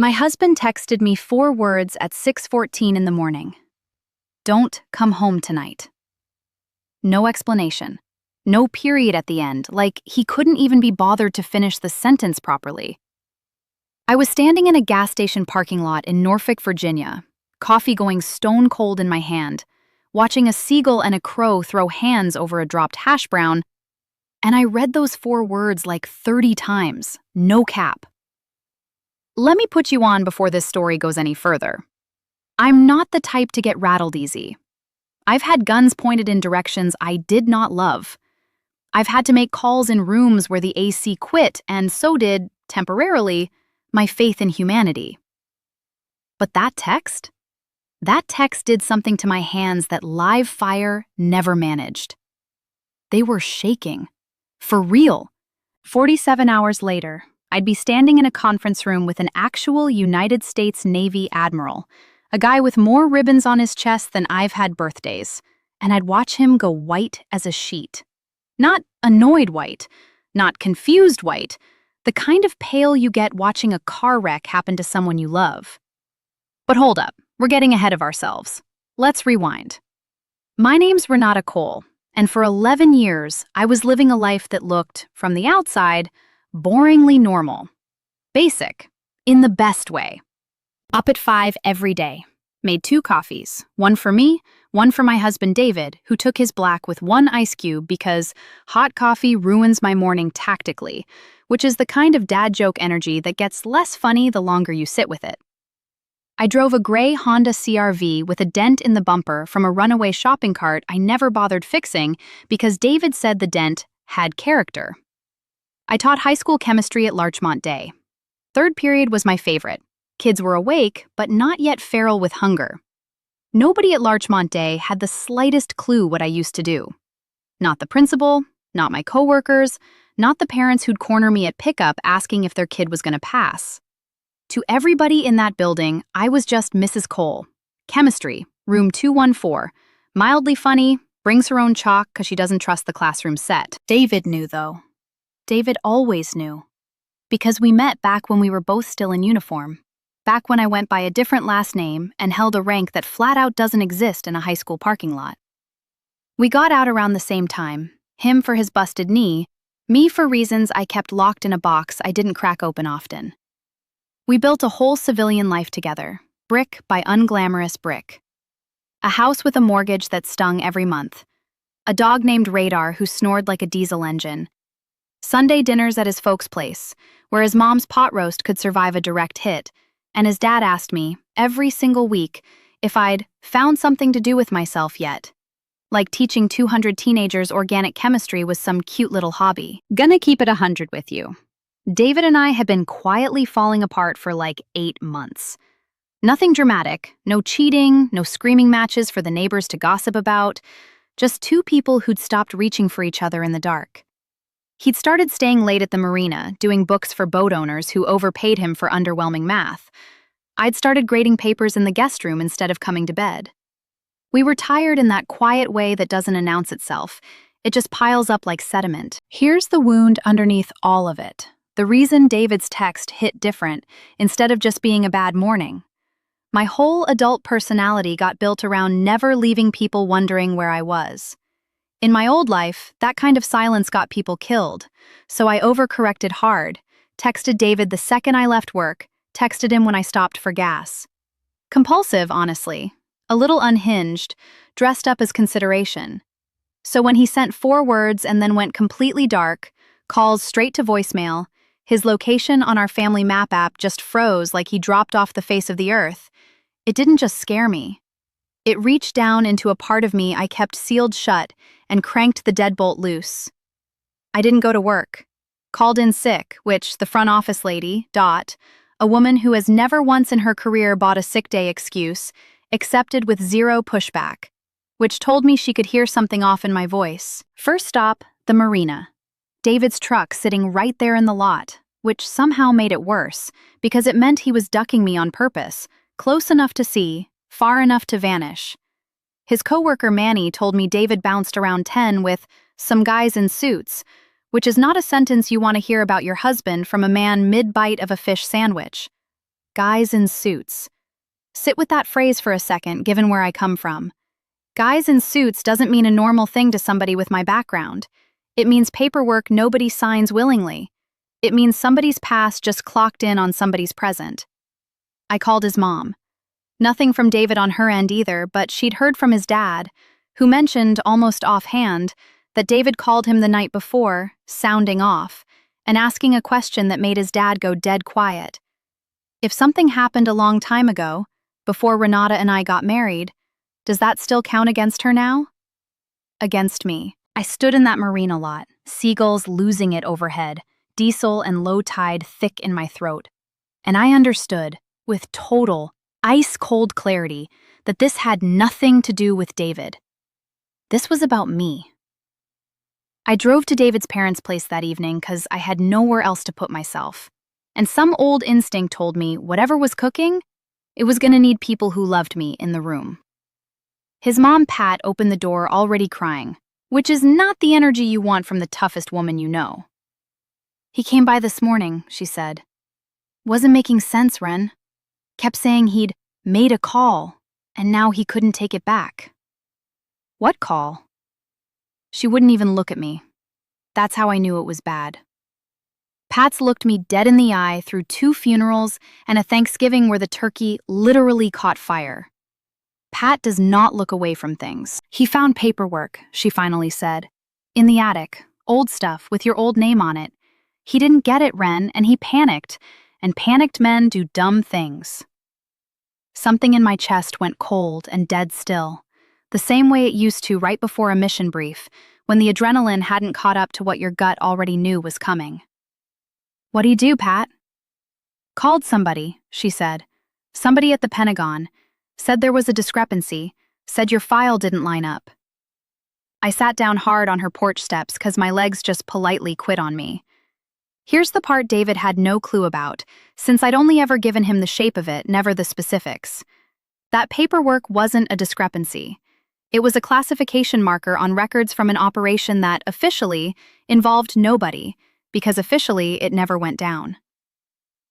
My husband texted me 4 words at 6:14 in the morning. Don't come home tonight. No explanation. No period at the end, like he couldn't even be bothered to finish the sentence properly. I was standing in a gas station parking lot in Norfolk, Virginia, coffee going stone cold in my hand, watching a seagull and a crow throw hands over a dropped hash brown, and I read those 4 words like 30 times, no cap. Let me put you on before this story goes any further. I'm not the type to get rattled easy. I've had guns pointed in directions I did not love. I've had to make calls in rooms where the AC quit, and so did, temporarily, my faith in humanity. But that text? That text did something to my hands that live fire never managed. They were shaking. For real. 47 hours later, I'd be standing in a conference room with an actual United States Navy Admiral, a guy with more ribbons on his chest than I've had birthdays, and I'd watch him go white as a sheet. Not annoyed white, not confused white, the kind of pale you get watching a car wreck happen to someone you love. But hold up, we're getting ahead of ourselves. Let's rewind. My name's Renata Cole, and for 11 years, I was living a life that looked, from the outside, boringly normal. Basic, in the best way. Up at 5 every day. Made 2 coffees, one for me, one for my husband David, who took his black with 1 ice cube because hot coffee ruins my morning tactically, which is the kind of dad joke energy that gets less funny the longer you sit with it. I drove a gray Honda CR-V with a dent in the bumper from a runaway shopping cart I never bothered fixing because David said the dent had character. I taught high school chemistry at Larchmont Day. 3rd period was my favorite. Kids were awake, but not yet feral with hunger. Nobody at Larchmont Day had the slightest clue what I used to do. Not the principal, not my coworkers, not the parents who'd corner me at pickup asking if their kid was going to pass. To everybody in that building, I was just Mrs. Cole. Chemistry, room 214. Mildly funny, brings her own chalk because she doesn't trust the classroom set. David knew, though. David always knew. Because we met back when we were both still in uniform. Back when I went by a different last name and held a rank that flat out doesn't exist in a high school parking lot. We got out around the same time, him for his busted knee, me for reasons I kept locked in a box I didn't crack open often. We built a whole civilian life together, brick by unglamorous brick. A house with a mortgage that stung every month. A dog named Radar who snored like a diesel engine. Sunday dinners at his folks' place, where his mom's pot roast could survive a direct hit, and his dad asked me, every single week, if I'd found something to do with myself yet. Like teaching 200 teenagers organic chemistry was some cute little hobby. Gonna keep it 100 with you. David and I had been quietly falling apart for like 8 months. Nothing dramatic, no cheating, no screaming matches for the neighbors to gossip about, just 2 people who'd stopped reaching for each other in the dark. He'd started staying late at the marina, doing books for boat owners who overpaid him for underwhelming math. I'd started grading papers in the guest room instead of coming to bed. We were tired in that quiet way that doesn't announce itself. It just piles up like sediment. Here's the wound underneath all of it. The reason David's text hit different, instead of just being a bad morning. My whole adult personality got built around never leaving people wondering where I was. In my old life, that kind of silence got people killed, so I overcorrected hard, texted David the second I left work, texted him when I stopped for gas. Compulsive, honestly. A little unhinged, dressed up as consideration. So when he sent 4 words and then went completely dark, calls straight to voicemail, his location on our family map app just froze like he dropped off the face of the earth. It didn't just scare me. It reached down into a part of me I kept sealed shut and cranked the deadbolt loose. I didn't go to work. Called in sick, which the front office lady, Dot, a woman who has never once in her career bought a sick day excuse, accepted with 0 pushback, which told me she could hear something off in my voice. First stop, the marina. David's truck sitting right there in the lot, which somehow made it worse, because it meant he was ducking me on purpose, close enough to see, far enough to vanish. His coworker Manny told me David bounced around 10 with some guys in suits, which is not a sentence you want to hear about your husband from a man mid-bite of a fish sandwich. Guys in suits. Sit with that phrase for a second, given where I come from. Guys in suits doesn't mean a normal thing to somebody with my background. It means paperwork nobody signs willingly. It means somebody's past just clocked in on somebody's present. I called his mom. Nothing from David on her end either, but she'd heard from his dad, who mentioned, almost offhand, that David called him the night before, sounding off, and asking a question that made his dad go dead quiet. If something happened a long time ago, before Renata and I got married, does that still count against her now? Against me. I stood in that marina lot, seagulls losing it overhead, diesel and low tide thick in my throat. And I understood, with total, ice-cold clarity, that this had nothing to do with David. This was about me. I drove to David's parents' place that evening because I had nowhere else to put myself. And some old instinct told me whatever was cooking, it was going to need people who loved me in the room. His mom, Pat, opened the door already crying, which is not the energy you want from the toughest woman you know. "He came by this morning," she said. "Wasn't making sense, Ren. Kept saying he'd made a call, and now he couldn't take it back." "What call?" She wouldn't even look at me. That's how I knew it was bad. Pat's looked me dead in the eye through 2 funerals and a Thanksgiving where the turkey literally caught fire. Pat does not look away from things. "He found paperwork," she finally said. "In the attic. Old stuff with your old name on it. He didn't get it, Ren, and he panicked. And panicked men do dumb things." Something in my chest went cold and dead still, the same way it used to right before a mission brief, when the adrenaline hadn't caught up to what your gut already knew was coming. "What'd he do, Pat?" "Called somebody," she said. "Somebody at the Pentagon. Said there was a discrepancy. Said your file didn't line up." I sat down hard on her porch steps because my legs just politely quit on me. Here's the part David had no clue about, since I'd only ever given him the shape of it, never the specifics. That paperwork wasn't a discrepancy. It was a classification marker on records from an operation that, officially, involved nobody, because officially it never went down.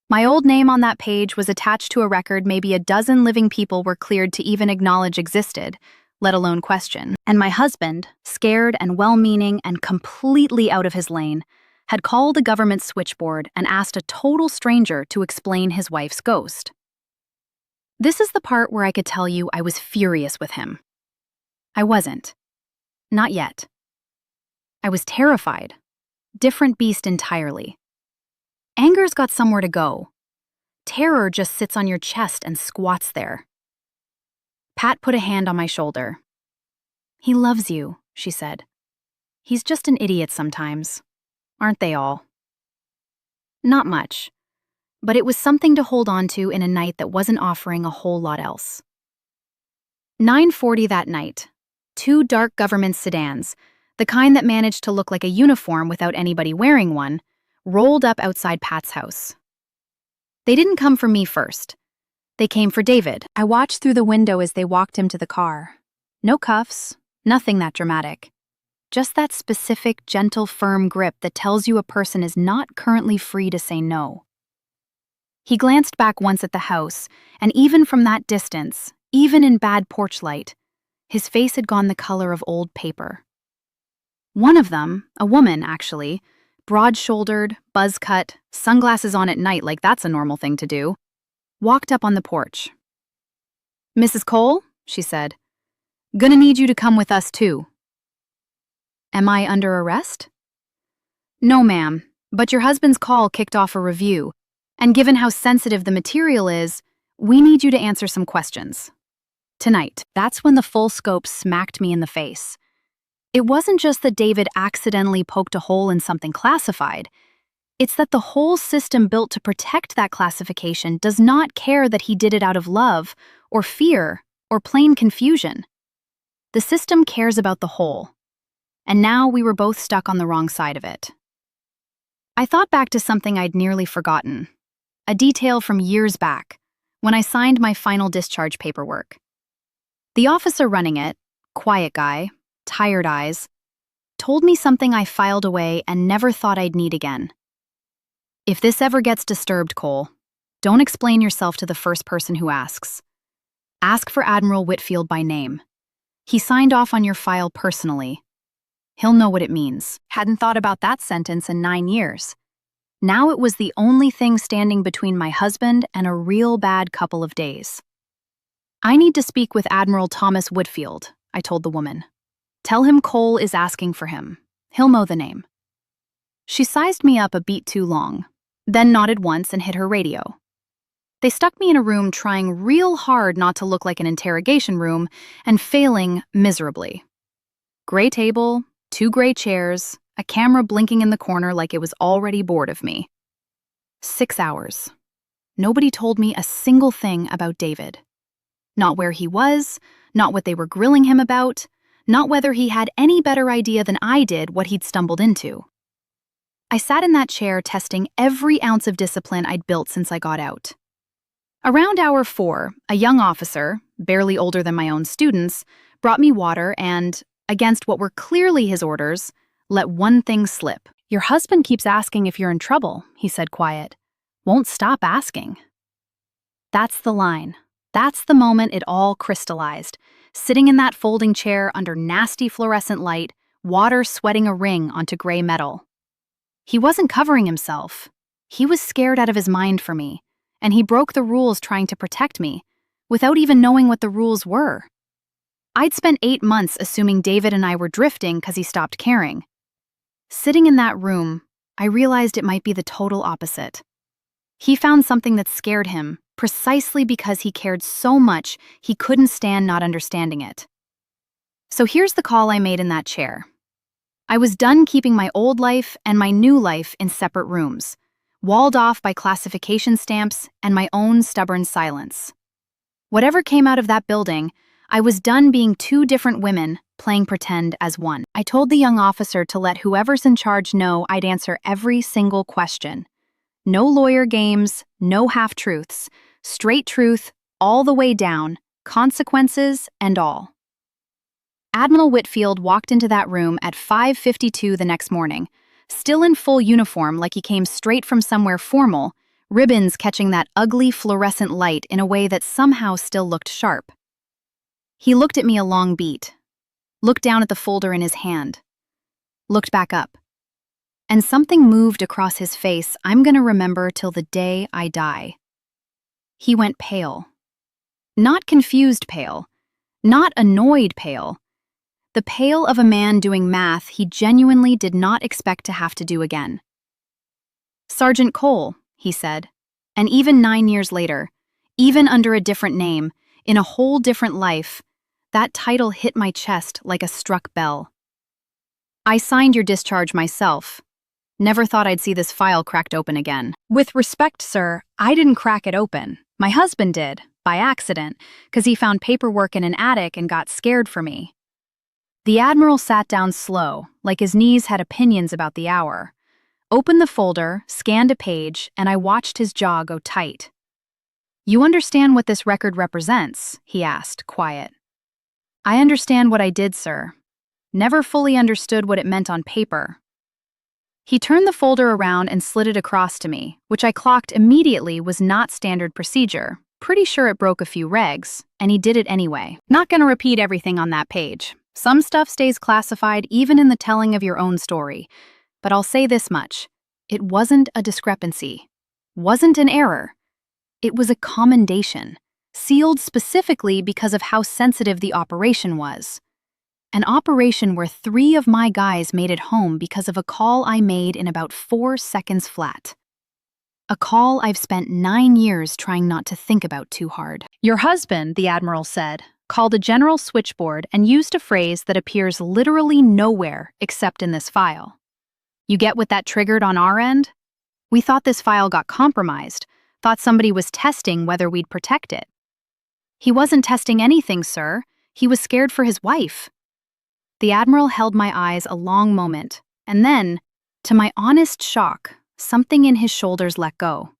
My old name on that page was attached to a record maybe a dozen living people were cleared to even acknowledge existed, let alone question. And my husband, scared and well-meaning and completely out of his lane, had called a government switchboard and asked a total stranger to explain his wife's ghost. This is the part where I could tell you I was furious with him. I wasn't. Not yet. I was terrified. Different beast entirely. Anger's got somewhere to go. Terror just sits on your chest and squats there. Pat put a hand on my shoulder. "He loves you," she said. "He's just an idiot sometimes. Aren't they all?" Not much, but it was something to hold on to in a night that wasn't offering a whole lot else. 9:40 that night. 2 dark government sedans, the kind that managed to look like a uniform without anybody wearing one, rolled up outside Pat's house. They didn't come for me first. They came for David. I watched through the window as they walked him to the car. No cuffs, nothing that dramatic. Just that specific, gentle, firm grip that tells you a person is not currently free to say no. He glanced back once at the house, and even from that distance, even in bad porch light, his face had gone the color of old paper. One of them, a woman actually, broad-shouldered, buzz-cut, sunglasses on at night like that's a normal thing to do, walked up on the porch. "Mrs. Cole," she said, "gonna need you to come with us too." "Am I under arrest?" "No, ma'am, but your husband's call kicked off a review, and given how sensitive the material is, we need you to answer some questions. Tonight." That's when the full scope smacked me in the face. It wasn't just that David accidentally poked a hole in something classified. It's that the whole system built to protect that classification does not care that he did it out of love, or fear, or plain confusion. The system cares about the whole. And now we were both stuck on the wrong side of it. I thought back to something I'd nearly forgotten. A detail from years back, when I signed my final discharge paperwork. The officer running it, quiet guy, tired eyes, told me something I filed away and never thought I'd need again. "If this ever gets disturbed, Cole, Don't explain yourself to the first person who asks. Ask for Admiral Whitfield by name. He signed off on your file personally. He'll know what it means. Hadn't thought about that sentence in 9 years. Now it was the only thing standing between my husband and a real bad couple of days. I need to speak with Admiral Thomas Whitfield, I told the woman. Tell him Cole is asking for him. He'll know the name. She sized me up a beat too long, then nodded once and hit her radio. They stuck me in a room trying real hard not to look like an interrogation room and failing miserably. Gray table, 2 gray chairs, a camera blinking in the corner like it was already bored of me. 6 hours. Nobody told me a single thing about David. Not where he was, not what they were grilling him about, not whether he had any better idea than I did what he'd stumbled into. I sat in that chair testing every ounce of discipline I'd built since I got out. Around hour 4, a young officer, barely older than my own students, brought me water and, against what were clearly his orders, let one thing slip. Your husband keeps asking if you're in trouble, he said quiet. Won't stop asking. That's the line. That's the moment it all crystallized. Sitting in that folding chair under nasty fluorescent light, water sweating a ring onto gray metal. He wasn't covering himself. He was scared out of his mind for me, and he broke the rules trying to protect me, without even knowing what the rules were. I'd spent 8 months assuming David and I were drifting because he stopped caring. Sitting in that room, I realized it might be the total opposite. He found something that scared him, precisely because he cared so much he couldn't stand not understanding it. So here's the call I made in that chair. I was done keeping my old life and my new life in separate rooms, walled off by classification stamps and my own stubborn silence. Whatever came out of that building, I was done being 2 different women playing pretend as one. I told the young officer to let whoever's in charge know I'd answer every single question. No lawyer games, no half-truths, straight truth, all the way down, consequences and all. Admiral Whitfield walked into that room at 5:52 the next morning, still in full uniform like he came straight from somewhere formal, ribbons catching that ugly fluorescent light in a way that somehow still looked sharp. He looked at me a long beat, looked down at the folder in his hand, looked back up. And something moved across his face I'm gonna remember till the day I die. He went pale. Not confused pale, not annoyed pale. The pale of a man doing math he genuinely did not expect to have to do again. Sergeant Cole, he said, and even 9 years later, even under a different name, in a whole different life, that title hit my chest like a struck bell. I signed your discharge myself. Never thought I'd see this file cracked open again. With respect, sir, I didn't crack it open. My husband did, by accident, because he found paperwork in an attic and got scared for me. The Admiral sat down slow, like his knees had opinions about the hour, opened the folder, scanned a page, and I watched his jaw go tight. You understand what this record represents? He asked, quiet. I understand what I did, sir. Never fully understood what it meant on paper. He turned the folder around and slid it across to me, which I clocked immediately was not standard procedure. Pretty sure it broke a few regs, and he did it anyway. Not gonna repeat everything on that page. Some stuff stays classified even in the telling of your own story. But I'll say this much. It wasn't a discrepancy. Wasn't an error. It was a commendation, sealed specifically because of how sensitive the operation was. An operation where 3 of my guys made it home because of a call I made in about 4 seconds flat. A call I've spent 9 years trying not to think about too hard. Your husband, the Admiral said, called a general switchboard and used a phrase that appears literally nowhere except in this file. You get what that triggered on our end? We thought this file got compromised, thought somebody was testing whether we'd protect it. He wasn't testing anything, sir. He was scared for his wife. The Admiral held my eyes a long moment, and then, to my honest shock, something in his shoulders let go.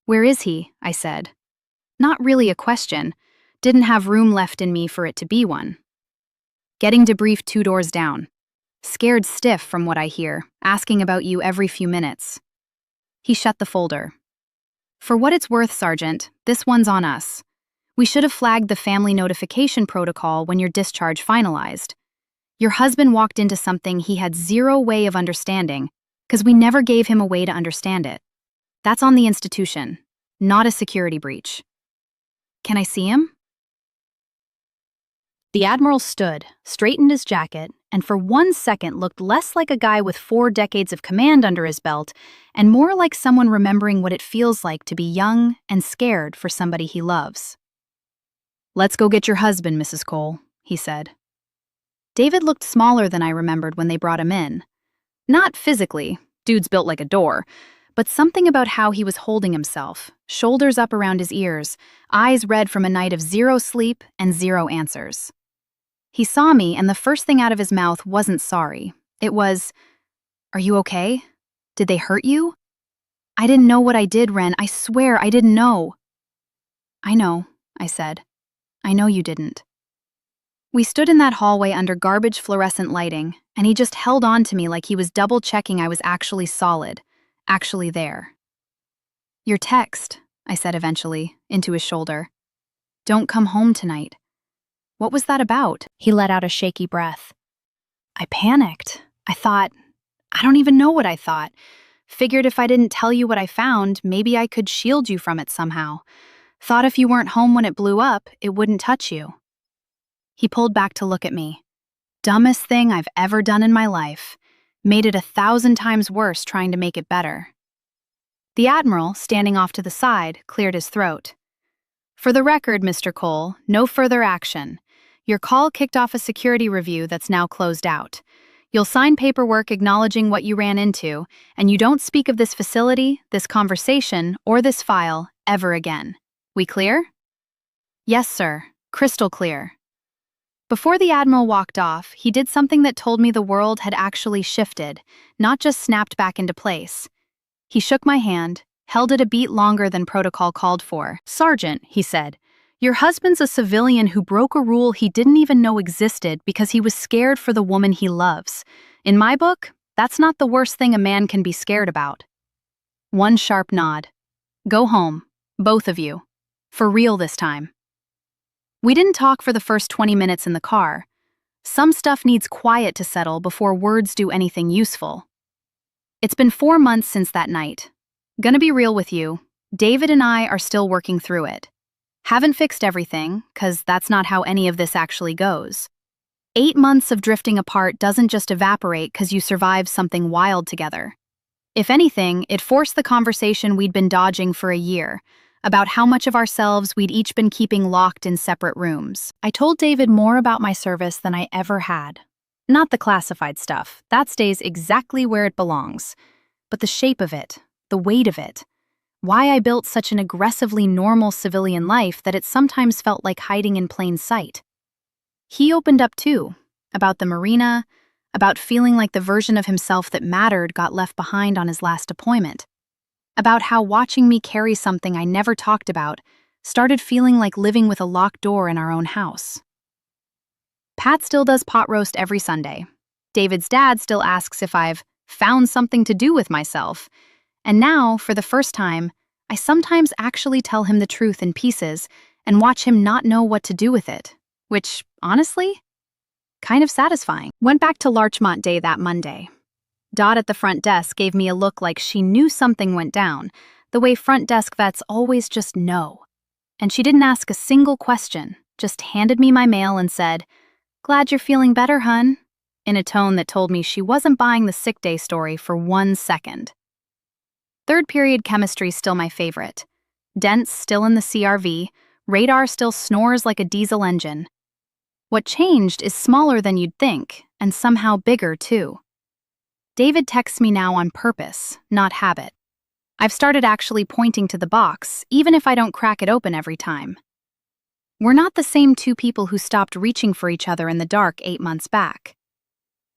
Where is he? I said. Not really a question. Didn't have room left in me for it to be one. Getting debriefed 2 doors down. Scared stiff from what I hear, asking about you every few minutes. He shut the folder. For what it's worth, Sergeant, this one's on us. We should have flagged the family notification protocol when your discharge finalized. Your husband walked into something he had zero way of understanding, because we never gave him a way to understand it. That's on the institution, not a security breach. Can I see him? The Admiral stood, straightened his jacket, and for 1 second looked less like a guy with 4 decades of command under his belt and more like someone remembering what it feels like to be young and scared for somebody he loves. "Let's go get your husband, Mrs. Cole," he said. David looked smaller than I remembered when they brought him in. Not physically, dude's built like a door, but something about how he was holding himself, shoulders up around his ears, eyes red from a night of zero sleep and zero answers. He saw me, and the first thing out of his mouth wasn't sorry. It was, "Are you okay? Did they hurt you?" "I didn't know what I did, Ren. I swear I didn't know." "I know," I said. "I know you didn't." We stood in that hallway under garbage fluorescent lighting, and he just held on to me like he was double-checking I was actually solid, actually there. "Your text," I said eventually, into his shoulder. "Don't come home tonight." "What was that about?" He let out a shaky breath. I panicked. I thought, I don't even know what I thought. Figured if I didn't tell you what I found, maybe I could shield you from it somehow. Thought if you weren't home when it blew up, it wouldn't touch you. He pulled back to look at me. Dumbest thing I've ever done in my life. Made it 1,000 times worse trying to make it better. The Admiral, standing off to the side, cleared his throat. "For the record, Mr. Cole, no further action. Your call kicked off a security review that's now closed out. You'll sign paperwork acknowledging what you ran into, and you don't speak of this facility, this conversation, or this file ever again. We clear?" "Yes, sir. Crystal clear." Before the Admiral walked off, he did something that told me the world had actually shifted, not just snapped back into place. He shook my hand, held it a beat longer than protocol called for. "Sergeant," he said, "your husband's a civilian who broke a rule he didn't even know existed because he was scared for the woman he loves. In my book, that's not the worst thing a man can be scared about." One sharp nod. "Go home, both of you. For real this time." We didn't talk for the first 20 minutes in the car. Some stuff needs quiet to settle before words do anything useful. It's been 4 months since that night. Gonna be real with you, David and I are still working through it. Haven't fixed everything, 'cause that's not how any of this actually goes. 8 months of drifting apart doesn't just evaporate 'cause you survived something wild together. If anything, it forced the conversation we'd been dodging for a year, about how much of ourselves we'd each been keeping locked in separate rooms. I told David more about my service than I ever had. Not the classified stuff, that stays exactly where it belongs, but the shape of it, the weight of it. Why I built such an aggressively normal civilian life that it sometimes felt like hiding in plain sight. He opened up too, about the marina, about feeling like the version of himself that mattered got left behind on his last deployment, about how watching me carry something I never talked about started feeling like living with a locked door in our own house. Pat still does pot roast every Sunday. David's dad still asks if I've found something to do with myself. And now, for the first time, I sometimes actually tell him the truth in pieces and watch him not know what to do with it, which, honestly, kind of satisfying. Went back to Larchmont Day that Monday. Dot at the front desk gave me a look like she knew something went down, the way front desk vets always just know. And she didn't ask a single question, just handed me my mail and said, "Glad you're feeling better, hun," in a tone that told me she wasn't buying the sick day story for 1 second. Third period chemistry's still my favorite. Dent's still in the CRV, radar still snores like a diesel engine. What changed is smaller than you'd think, and somehow bigger too. David texts me now on purpose, not habit. I've started actually pointing to the box, even if I don't crack it open every time. We're not the same two people who stopped reaching for each other in the dark 8 months back.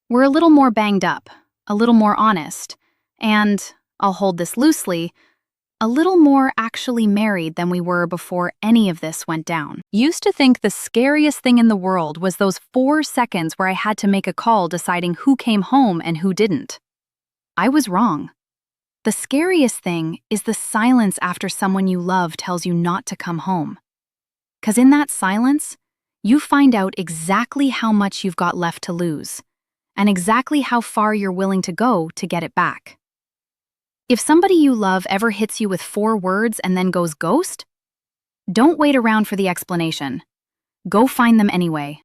We're a little more banged up, a little more honest, and, I'll hold this loosely, a little more actually married than we were before any of this went down. Used to think the scariest thing in the world was those 4 seconds where I had to make a call deciding who came home and who didn't. I was wrong. The scariest thing is the silence after someone you love tells you not to come home. 'Cause in that silence, you find out exactly how much you've got left to lose, and exactly how far you're willing to go to get it back. If somebody you love ever hits you with 4 words and then goes ghost, don't wait around for the explanation. Go find them anyway.